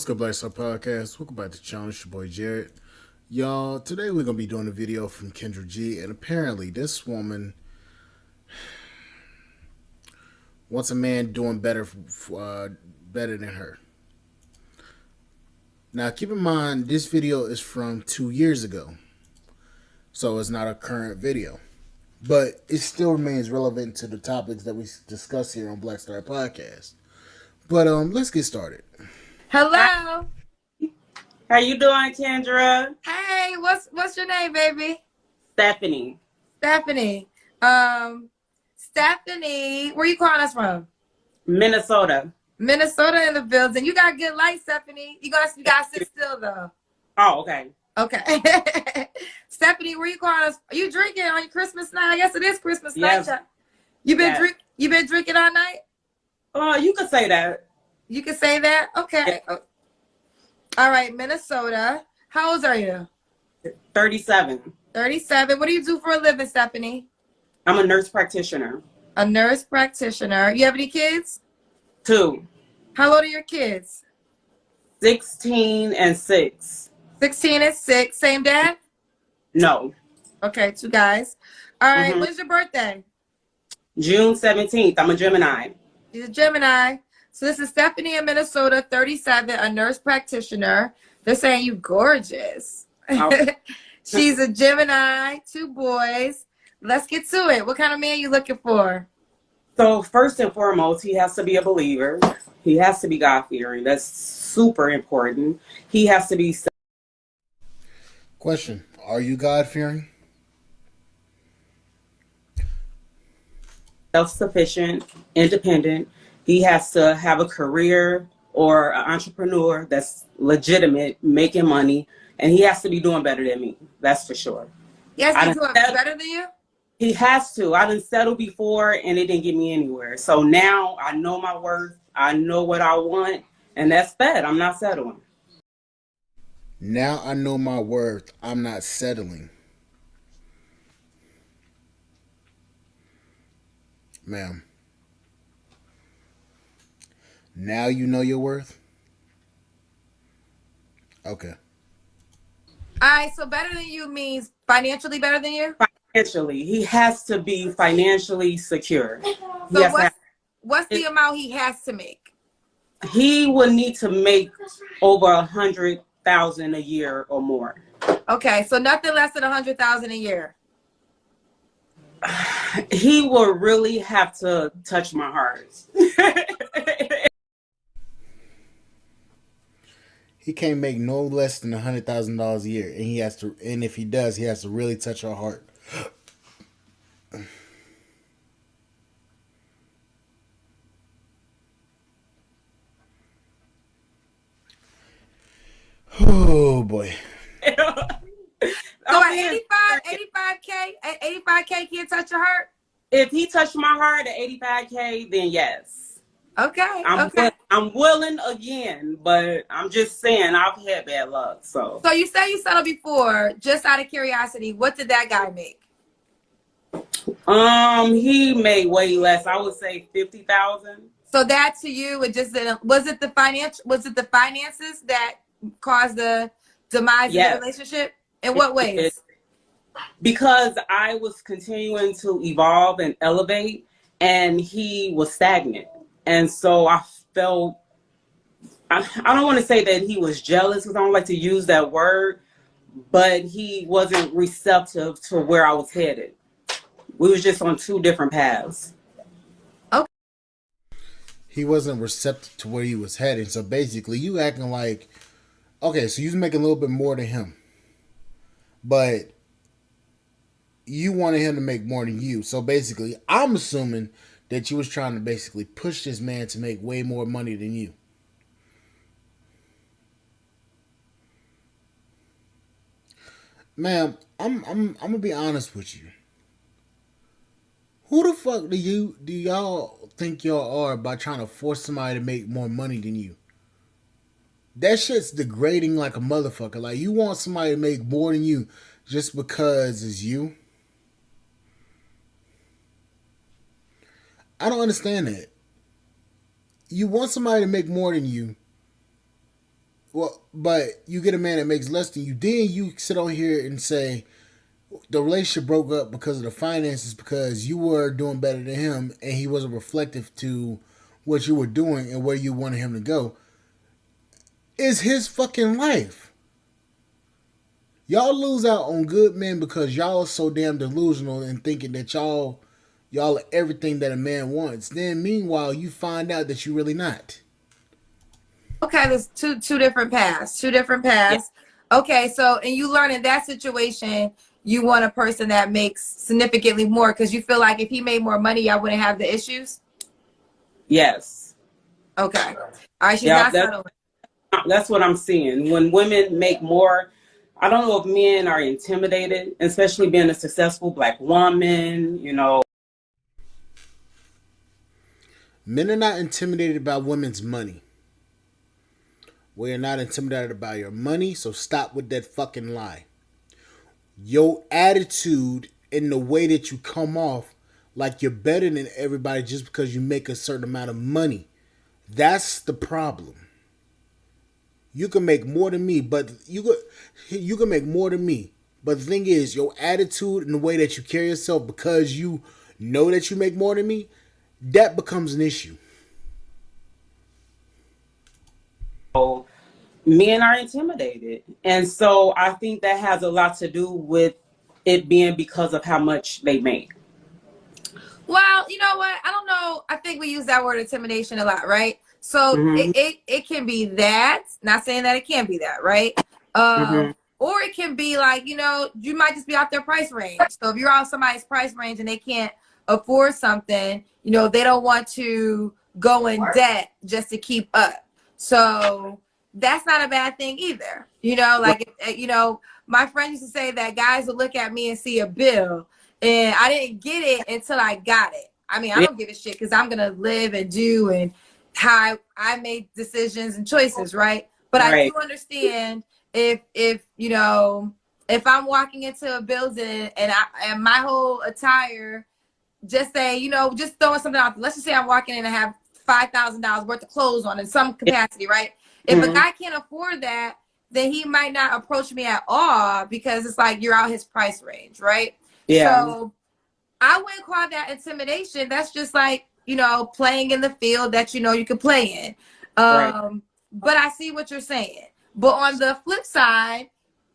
What's good, Black Star Podcast? Welcome back to the channel. It's your boy Jared. Y'all, today we're going to be doing a video from Kendra G, and apparently this woman wants a man doing better than her. Now, keep in mind, this video is from 2 years ago, so it's not a current video. But it still remains relevant to the topics that we discuss here on Black Star Podcast. But let's get started. Hello. How you doing, Kendra? Hey, what's your name, baby? Stephanie. Stephanie. Stephanie, where you calling us from? Minnesota. Minnesota in the building. You got good light, Stephanie. You gotta sit still though. Oh, okay. Okay. Stephanie, where you calling us? Are you drinking on your Christmas night? I guess it is Christmas Yes. night. You been drinking all night? You could say that. You can say that? Okay. Yeah. All right, Minnesota. How old are you? 37. 37. What do you do for a living, Stephanie? I'm a nurse practitioner. A nurse practitioner. You have any kids? 2. How old are your kids? 16 and 6. 16 and 6. Same dad? No. Okay, 2 guys. All right, Mhm. when's your birthday? June 17th. I'm a Gemini. She's a Gemini. So this is Stephanie in Minnesota, 37, a nurse practitioner. They're saying you gorgeous. Oh. She's a Gemini, 2 boys. Let's get to it. What kind of man you looking for? So first and foremost, he has to be a believer. He has to be God-fearing. That's super important. He has to be Question: are you God-fearing? self-sufficient, independent. He has to have a career or an entrepreneur that's legitimate, making money, and he has to be doing better than me. That's for sure. Yes, I he's done doing better than you? He has to. I didn't settle before, and it didn't get me anywhere. So now I know my worth. I know what I want, and that's that. I'm not settling. Now I know my worth. I'm not settling. Ma'am. Now you know your worth? Okay. All right, so better than you means financially better than you? Financially, he has to be financially secure. So what's the amount he has to make? He would need to make over 100,000 a year or more. Okay, so nothing less than 100,000 a year. He will really have to touch my heart. He can't make no less than $100,000 a year, and he has to. And if he does, he has to really touch her heart. Oh boy. So at 85K can't touch your heart? If he touched my heart at 85K, then yes. Okay. I'm willing again, but I'm just saying I've had bad luck. So So you said you settled before. Just out of curiosity, what did that guy make? he made way less. I would say 50,000. So that to you, it just didn't. Was it the finances that caused the demise Yes. of the relationship? In what ways? Because I was continuing to evolve and elevate, and he was stagnant. And so I felt, I don't want to say that he was jealous because I don't like to use that word, but he wasn't receptive to where I was headed. We was just on 2 different paths. He wasn't receptive to where he was heading. So basically, you acting like, okay, so you was making a little bit more than him, but you wanted him to make more than you. So basically, I'm assuming that you was trying to basically push this man to make way more money than you. Ma'am, I'm gonna be honest with you. Who the fuck do y'all think y'all are by trying to force somebody to make more money than you? That shit's degrading like a motherfucker. Like, you want somebody to make more than you just because it's you? I don't understand that. You want somebody to make more than you Well, but you get a man that makes less than you, then you sit on here and say the relationship broke up because of the finances, because you were doing better than him and he wasn't reflective to what you were doing and where you wanted him to go. It's his fucking life. Y'all lose out on good men because y'all are so damn delusional and thinking that y'all are everything that a man wants. Then meanwhile you find out that you really not. Okay, there's two different paths. Two different Yeah. paths. Okay, so and you learn in that situation, you want a person that makes significantly more because you feel like if he made more money, y'all wouldn't have the issues. Yes. Okay. All right, she's Yeah, not settling. that's what I'm seeing. When women make more, I don't know if men are intimidated, especially being a successful Black woman, you know. Men are not intimidated by women's money. We are not intimidated by your money, so stop with that fucking lie. Your attitude and the way that you come off like you're better than everybody just because you make a certain amount of money. That's the problem. You can make more than me, but you can make more than me. But the thing is, your attitude and the way that you carry yourself because you know that you make more than me, that becomes an issue. Men are intimidated. And so I think that has a lot to do with it being because of how much they make. Well, you know what? I don't know. I think we use that word intimidation a lot, right? So Mm-hmm. it can be that. Not saying that it can't be that, right? Mm-hmm. Or it can be like, you might just be out their price range. So if you're out somebody's price range and they can't afford something, they don't want to go in debt just to keep up. So that's not a bad thing either. My friend used to say that guys will look at me and see a bill, and I didn't get it until I got it. I mean, I Yeah. don't give a shit because I'm gonna live and do and how I make decisions and choices, right? But I do Right. understand if I'm walking into a building and my whole attire, just say, just throwing something out there. Let's just say I'm walking in and have $5,000 worth of clothes on in some capacity, right? If a Mm-hmm. guy can't afford that, then he might not approach me at all because it's like you're out his price range, right? Yeah. So I wouldn't call that intimidation. That's just like, playing in the field that you can play in. Right. But I see what you're saying. But on the flip side,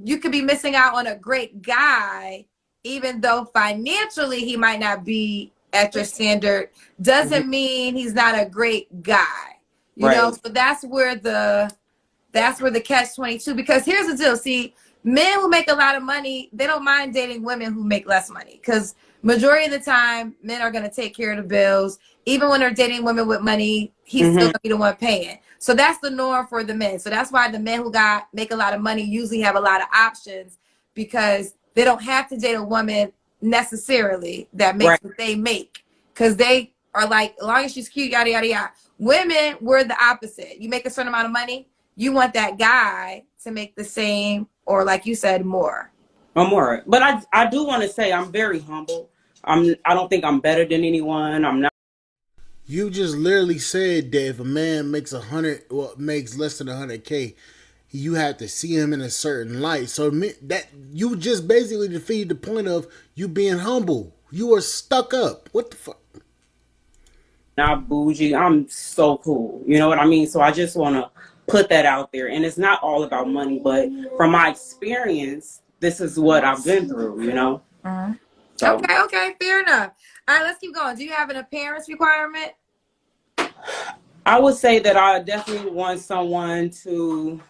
you could be missing out on a great guy, even though financially he might not be at your standard, doesn't mean he's not a great guy. Right. So that's where the catch-22, because here's the deal. See, men who make a lot of money, they don't mind dating women who make less money because majority of the time men are going to take care of the bills. Even when they're dating women with money, he's still Mm-hmm. going to be the one paying. So that's the norm for the men. So that's why the men who make a lot of money usually have a lot of options, because they don't have to date a woman necessarily that makes Right. what they make, because they are like, as long as she's cute, yada yada yada. Women, we're the opposite. You make a certain amount of money, you want that guy to make the same, or like you said, more. I'm more. But I do want to say I'm very humble. I don't think I'm better than anyone. I'm not. You just literally said that if a man makes makes less than 100K, you have to see him in a certain light. So that you just basically defeated the point of you being humble. You are stuck up. What the fuck? Not bougie. I'm so cool. You know what I mean? So I just want to put that out there. And it's not all about money, but from my experience, this is what I've been through. Mm-hmm. So Okay, fair enough. All right, let's keep going. Do you have an appearance requirement? I would say that I definitely want someone to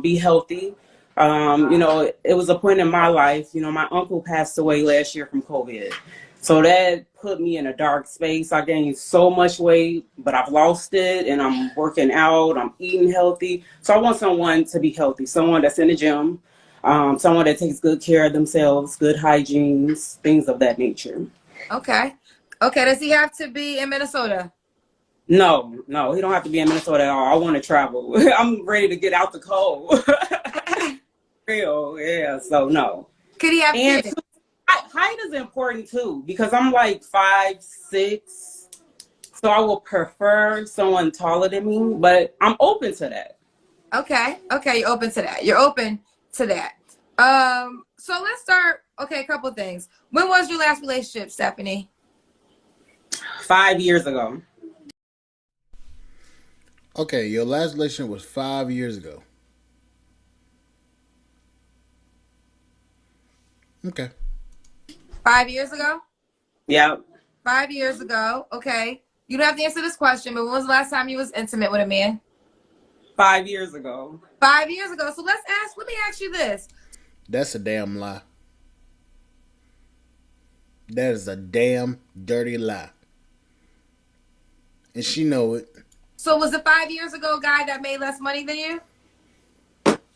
be healthy. It was a point in my life, my uncle passed away last year from COVID. So that put me in a dark space. I gained so much weight, but I've lost it, and I'm working out, I'm eating healthy. So I want someone to be healthy, someone that's in the gym, someone that takes good care of themselves, good hygiene, things of that nature. Okay. Does he have to be in Minnesota? No, he don't have to be in Minnesota at all. I want to travel. I'm ready to get out the cold. Real, yeah. So no. Could he have And kids? height is important too, because I'm like 5'6", so I will prefer someone taller than me. But I'm open to that. Okay. Okay. You're open to that. You're open to that. So let's start. Okay. A couple things. When was your last relationship, Stephanie? 5 years ago. Okay, your last relationship was 5 years ago. Okay. 5 years ago? Yeah. 5 years ago. Okay. You don't have to answer this question, but when was the last time you was intimate with a man? 5 years ago. 5 years ago. So let me ask you this. That's a damn lie. That is a damn dirty lie. And she know it. So was the 5 years ago guy that made less money than you?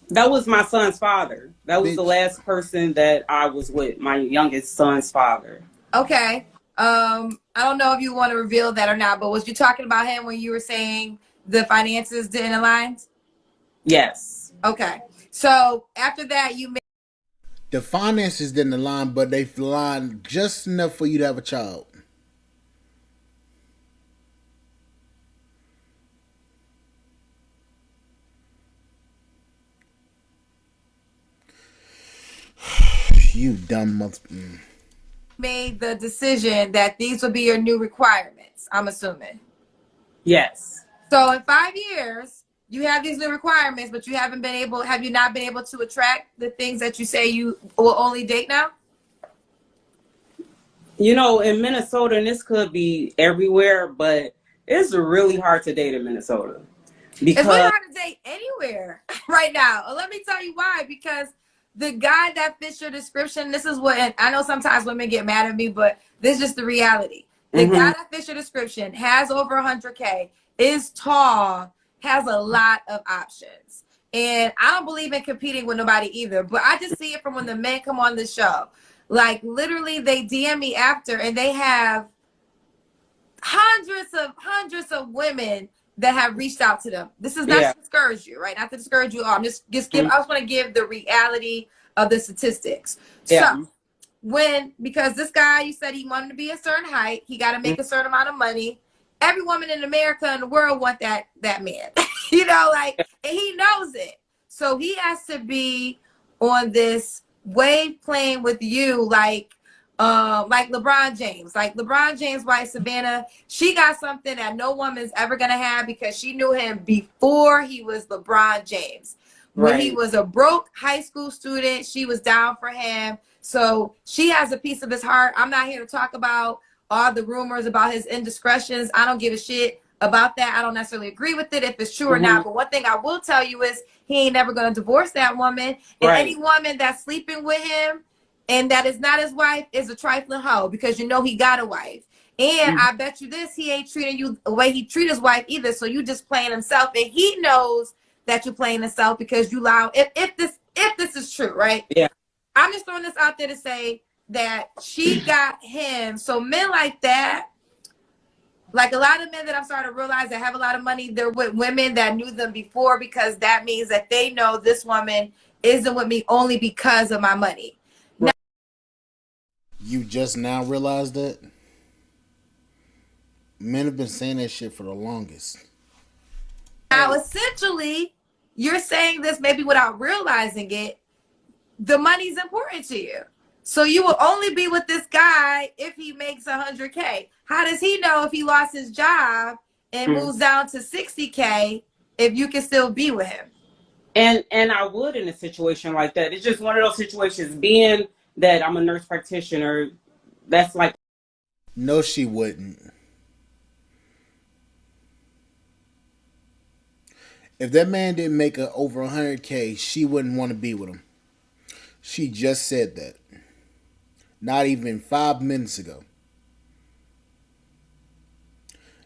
That was my son's father. That was the Bitch. last person that I was with, my youngest son's father. Okay. I don't know if you want to reveal that or not, but was you talking about him when you were saying the finances didn't align? Yes. Okay. So after that, you made. The finances didn't align, but they aligned just enough for you to have a child. You dumb mother. made the decision that these would be your new requirements, I'm assuming. Yes. So in 5 years, you have these new requirements, but have you not been able to attract the things that you say you will only date now? You know, in Minnesota, and this could be everywhere, but it's really hard to date in Minnesota. It's really Because hard to date anywhere right now. Let me tell you why. Because the guy that fits your description, this is what, and I know sometimes women get mad at me, but this is just the reality. The guy that fits your description has over 100K, is tall, has a lot of options. And I don't believe in competing with nobody either, but I just see it from when the men come on the show. Like literally they DM me after and they have hundreds of women that have reached out to them. This is not to discourage you, right? Not to discourage you. I'm just give. I just want to give the reality of the statistics. Yeah. So because this guy, you said he wanted to be a certain height, he got to make a certain amount of money. Every woman in America and the world want that man, you know, like, and he knows it. So he has to be on this wave playing with you, like LeBron James. Like LeBron James' wife, Savannah, she got something that no woman's ever going to have because she knew him before he was LeBron James. When he was a broke high school student, she was down for him. So she has a piece of his heart. I'm not here to talk about all the rumors about his indiscretions. I don't give a shit about that. I don't necessarily agree with it if it's true or not. But one thing I will tell you is he ain't never going to divorce that woman. And any woman that's sleeping with him and that is not his wife is a trifling hoe because you know he got a wife. And I bet you this, he ain't treating you the way he treat his wife either. So you just playing himself, and he knows that you're playing himself because you lie. If this is true, right? Yeah. I'm just throwing this out there to say that she got him. So men like that, like a lot of men that I'm starting to realize that have a lot of money, they're with women that knew them before because that means that they know this woman isn't with me only because of my money. Now, You just now realized that? Men have been saying that shit for the longest. now essentially, you're saying this maybe without realizing it. The money's important to you. So you will only be with this guy if he makes 100K. How does he know if he lost his job and moves down to 60K if you can still be with him? And I would in a situation like that. It's just one of those situations. Being that I'm a nurse practitioner, that's like. No, she wouldn't. If that man didn't make over 100K, she wouldn't want to be with him. She just said that. Not even 5 minutes ago.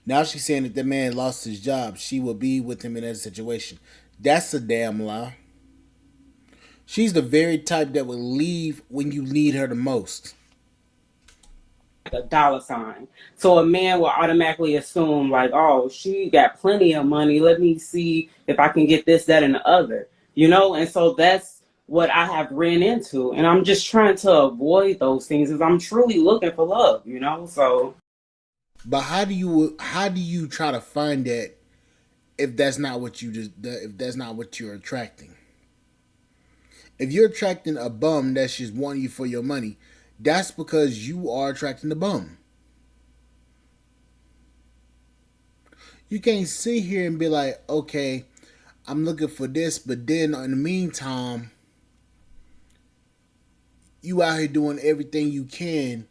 Now she's saying that the man lost his job, she will be with him in that situation. That's a damn lie. She's the very type that will leave when you need her the most. A dollar sign. So a man will automatically assume like, oh, she got plenty of money. Let me see if I can get this, that, and the other. You know, and so that's what I have ran into. And I'm just trying to avoid those things because I'm truly looking for love, you know? So But how do you try to find that if that's not what if that's not what you're attracting. If you're attracting a bum that's just wanting you for your money, that's because you are attracting the bum. You can't sit here and be like, okay, I'm looking for this, but then in the meantime, you out here doing everything you can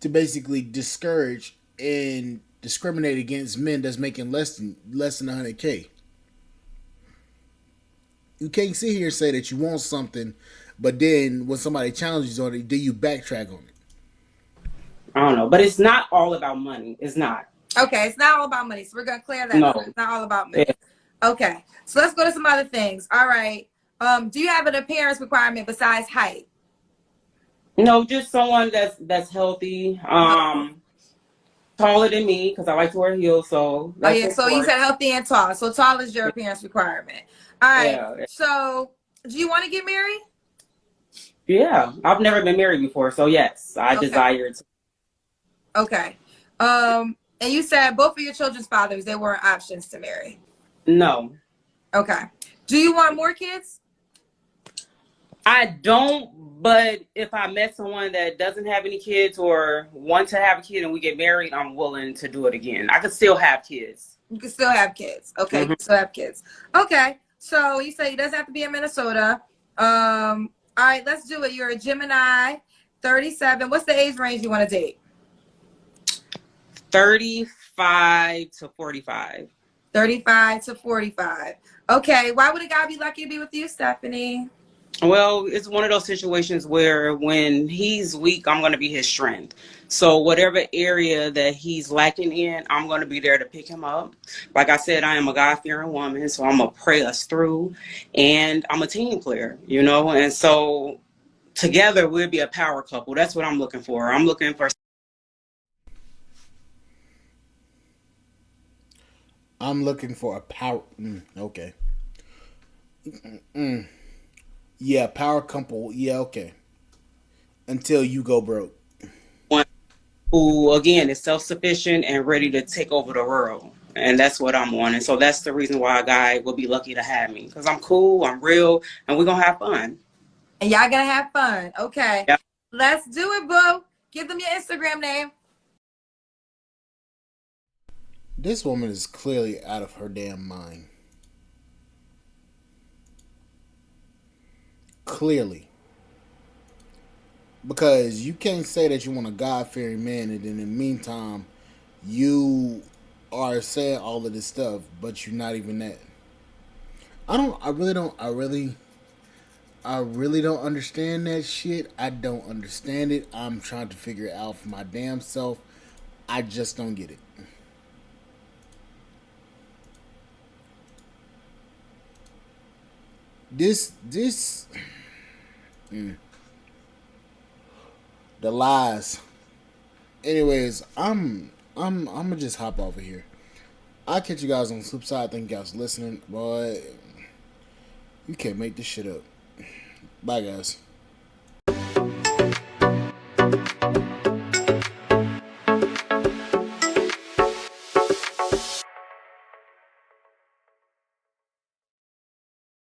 to basically discourage and discriminate against men that's making less than 100K. You can't sit here and say that you want something, but then when somebody challenges on it, do you backtrack on it? I don't know, but it's not all about money. It's not. Okay, it's not all about money. So we're gonna clear that No. up. It's not all about money. Yeah. Okay, so let's go to some other things. All right. Do you have an appearance requirement besides height? No, just someone that's healthy, taller than me because I like to wear heels. So Oh yeah, so you said healthy and tall. So tall is your appearance requirement. All right. Yeah. So do you want to get married? Yeah, I've never been married before, so yes, I desire to. Okay. And you said both of your children's fathers, they weren't options to marry. No. Okay. Do you want more kids? I don't, but if I met someone that doesn't have any kids or want to have a kid and we get married, I'm willing to do it again. I could still have kids. You can still have kids. Okay, you can still have kids. Okay. So you say it doesn't have to be in Minnesota. All right, let's do it. You're a Gemini, 37. What's the age range you want to date? 35 to 45. 35 to 45. Okay. Why would a guy be lucky to be with you, Stephanie? Well, it's one of those situations where when he's weak, I'm going to be his strength. So whatever area that he's lacking in, I'm going to be there to pick him up. Like I said, I am a God-fearing woman, so I'm going to pray us through. And I'm a team player, you know? And so together we'll be a power couple. That's what I'm looking for. I'm looking for. I'm looking for a power. Okay. Yeah, power couple. Yeah, okay. Until you go broke. One who, again, is self-sufficient and ready to take over the world. And that's what I'm on. And so that's the reason why a guy will be lucky to have me. Because I'm cool, I'm real, and we're going to have fun. And y'all gonna have fun. Okay. Yep. Let's do it, boo. Give them your Instagram name. This woman is clearly out of her damn mind. Clearly. Because you can't say that you want a God-fearing man and then in the meantime you are saying all of this stuff, but you're not even that. I really don't understand that shit. I don't understand it. I'm trying to figure it out for my damn self. I just don't get it. The lies. Anyways, I'm gonna just hop over here. I'll catch you guys on the flip side. Thank you guys for listening. Boy, you can't make this shit up. Bye guys.